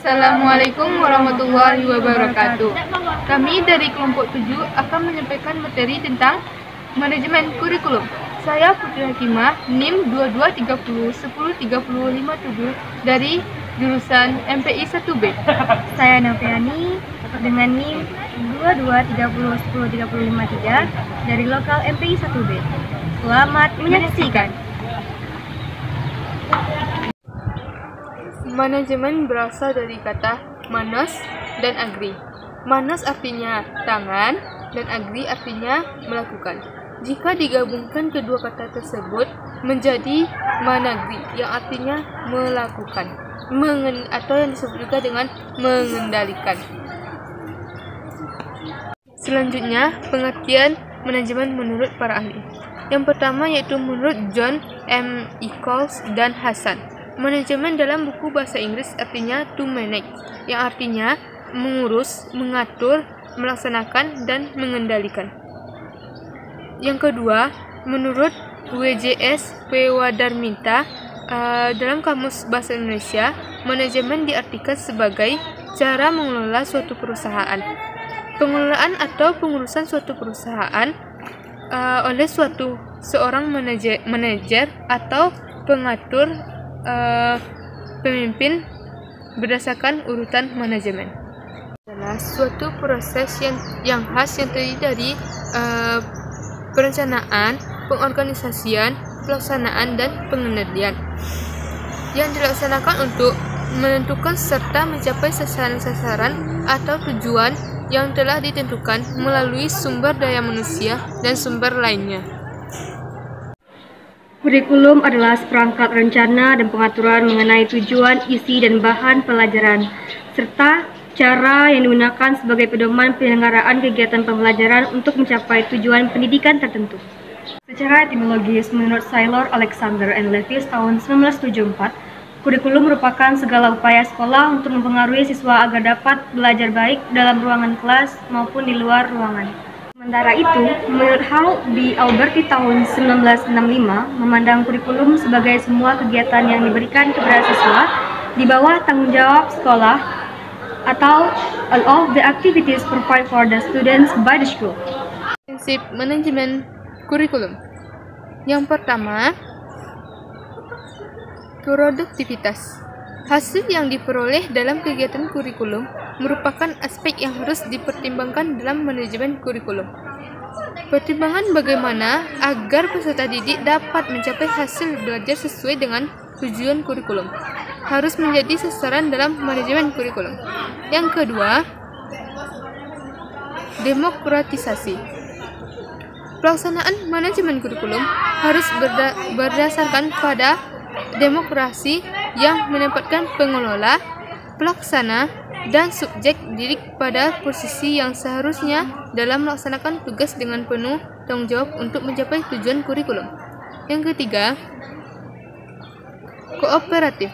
Assalamualaikum warahmatullahi wabarakatuh. Kami dari kelompok 7 akan menyampaikan materi tentang manajemen kurikulum. Saya Putri Hakimah, NIM 2230103057 dari jurusan MPI 1B. Saya Noviani dengan NIM 2230103053 dari lokal MPI 1B. Selamat menyaksikan. Manajemen berasal dari kata manas dan agri. Manas artinya tangan dan agri artinya melakukan. Jika digabungkan kedua kata tersebut menjadi managri yang artinya melakukan atau yang disebut juga dengan mengendalikan. Selanjutnya, pengertian manajemen menurut para ahli. Yang pertama yaitu menurut John M. Eccles dan Hasan. Manajemen dalam buku bahasa Inggris artinya to manage, yang artinya mengurus, mengatur, melaksanakan, dan mengendalikan. Yang kedua, menurut WJS Pewadarminta, dalam Kamus Bahasa Indonesia, manajemen diartikan sebagai cara mengelola suatu perusahaan. Pengelolaan atau pengurusan suatu perusahaan oleh seorang manajer atau pengatur pemimpin berdasarkan urutan manajemen. Adalah suatu proses yang khas yang terdiri dari perencanaan, pengorganisasian, pelaksanaan, dan pengendalian yang dilaksanakan untuk menentukan serta mencapai sasaran-sasaran atau tujuan yang telah ditentukan melalui sumber daya manusia dan sumber lainnya. Kurikulum adalah seperangkat rencana dan pengaturan mengenai tujuan, isi, dan bahan pelajaran, serta cara yang digunakan sebagai pedoman penyelenggaraan kegiatan pembelajaran untuk mencapai tujuan pendidikan tertentu. Secara etimologis, menurut Saylor, Alexander, and Levis tahun 1974, kurikulum merupakan segala upaya sekolah untuk mempengaruhi siswa agar dapat belajar baik dalam ruangan kelas maupun di luar ruangan. Sementara itu, menurut Hal B. Alberti tahun 1965, memandang kurikulum sebagai semua kegiatan yang diberikan kepada siswa di bawah tanggung jawab sekolah atau all of the activities provided for the students by the school. Prinsip manajemen kurikulum. Yang pertama, produktivitas. Hasil yang diperoleh dalam kegiatan kurikulum merupakan aspek yang harus dipertimbangkan dalam manajemen kurikulum. Pertimbangan bagaimana agar peserta didik dapat mencapai hasil belajar sesuai dengan tujuan kurikulum harus menjadi sasaran dalam manajemen kurikulum. Yang kedua, demokratisasi. Pelaksanaan manajemen kurikulum harus berdasarkan pada demokrasi yang menempatkan pengelola, pelaksana, dan subjek didik pada posisi yang seharusnya dalam melaksanakan tugas dengan penuh tanggung jawab untuk mencapai tujuan kurikulum. Yang ketiga, kooperatif.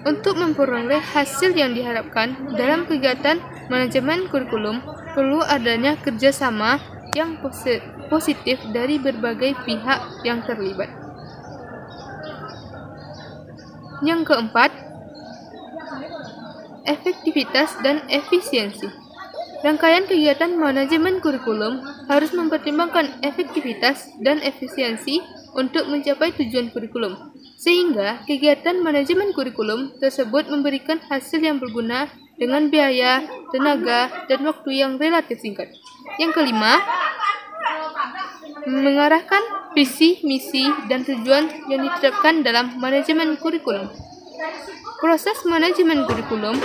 Untuk memperoleh hasil yang diharapkan dalam kegiatan manajemen kurikulum, perlu adanya kerjasama yang positif dari berbagai pihak yang terlibat. Yang keempat, efektivitas dan efisiensi. Rangkaian kegiatan manajemen kurikulum harus mempertimbangkan efektivitas dan efisiensi untuk mencapai tujuan kurikulum, sehingga kegiatan manajemen kurikulum tersebut memberikan hasil yang berguna dengan biaya, tenaga, dan waktu yang relatif singkat. Yang kelima, mengarahkan visi, misi, dan tujuan yang ditetapkan dalam manajemen kurikulum. Proses manajemen kurikulum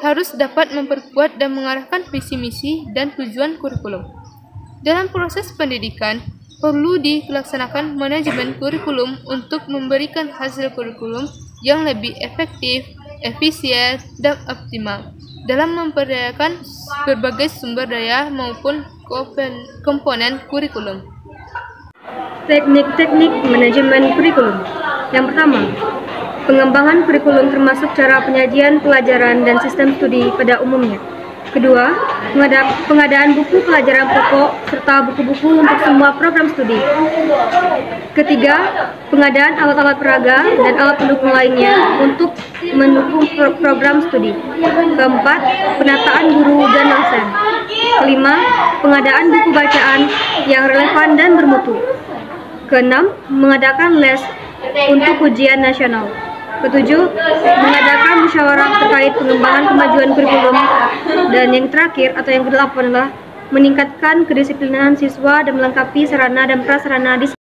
harus dapat memperkuat dan mengarahkan visi misi dan tujuan kurikulum. Dalam proses pendidikan, perlu dilaksanakan manajemen kurikulum untuk memberikan hasil kurikulum yang lebih efektif, efisien, dan optimal dalam memperdayakan berbagai sumber daya maupun komponen kurikulum. Teknik-teknik manajemen kurikulum. Yang pertama, pengembangan kurikulum termasuk cara penyajian pelajaran dan sistem studi pada umumnya. Kedua, pengadaan buku pelajaran pokok serta buku-buku untuk semua program studi. Ketiga, pengadaan alat-alat peraga dan alat pendukung lainnya untuk mendukung program studi. Keempat, penataan guru dan dosen. Kelima, pengadaan buku bacaan yang relevan dan bermutu. Keenam, mengadakan les untuk ujian nasional. Ketujuh, mengadakan musyawarah terkait pengembangan kemajuan kurikulum. Dan yang terakhir atau yang kedelapan adalah meningkatkan kedisiplinan siswa dan melengkapi sarana dan prasarana di